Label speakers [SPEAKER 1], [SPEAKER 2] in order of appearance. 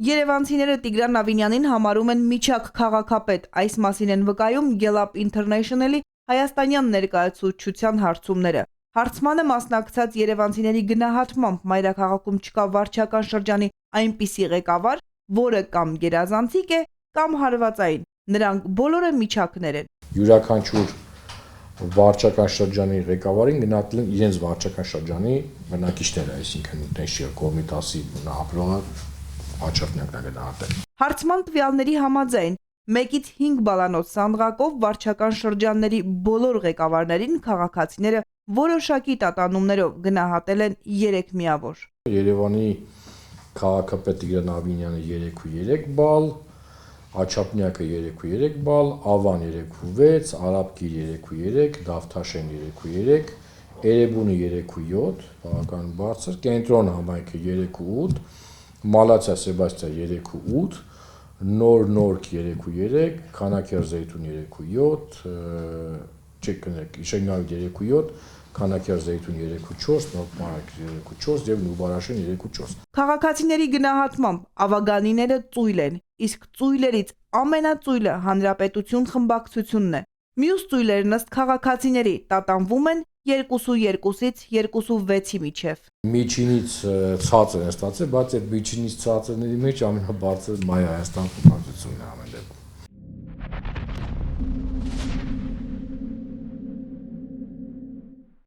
[SPEAKER 1] Երևանցիները Տիգրան Ավինյանին համարում են միջակ քաղաքապետ, այս մասին են վկայում Gallup International-ի հայաստանյան ներկայացուցչության հարցումները։ Հարցմանը մասնակցած երևանցիների գնահատմամբ մայրաքաղաքում չկա վարչական շրջանի այնպիսի ղեկավար, որը կամ գերազանցիկ է, կամ հարվածային։ Նրանք բոլորը միջակներ են։
[SPEAKER 2] Յուրաքանչյուր վարչական շրջանի ղեկավարին գնահատել են իրենց վարչական շրջանի բնակիչները, այսինքն Տենշիա Կոմիտասի ապրողը վարչապետն է գնահատել։
[SPEAKER 1] Հարցման տվյալների համաձայն 1-ից 5 բալանոց սանդղակով վարչական շրջանների բոլոր ղեկավարներին քաղաքացիները որոշակի տատանումներով գնահատել են 3 միավոր։
[SPEAKER 2] Երևանի քաղաքապետ Տիգրան Ավինյանը 3.3 բալ, Աչափնյակը 3.3 բալ, Ավան 3.6, Արաբկիր 3.3, Դավթաշեն 3.3, Էրեբունի 3.7, բավական բարձր, Կենտրոն համայնքը 3.8, Մալացիա Սեբաստիա 3.8, Նոր Նորք 3.3, Քանաքեռ Զեյթուն 3.7, Շենգավիթ 3.7, Քանաքեռ Զեյթուն 3.4, Նոր Մարակ 3.4 եւ Նուբարաշեն 3.4։
[SPEAKER 1] Քաղաքացիների գնահատմամբ ավագանիները ծույլ են, իսկ ծույլերից ամենածույլը Հանրապետություն խմբակցությունն է։ Մյուս ծույլերն ըստ քաղաքացիների տատանվում են 2.2-ից 2.6-ի միջև։
[SPEAKER 2] Միջինից ցածր է ստացել, բայց այդ միջինից ցածրների մեջ ամենաբարձրը Մայ Հայաստան խմբակցությունն է։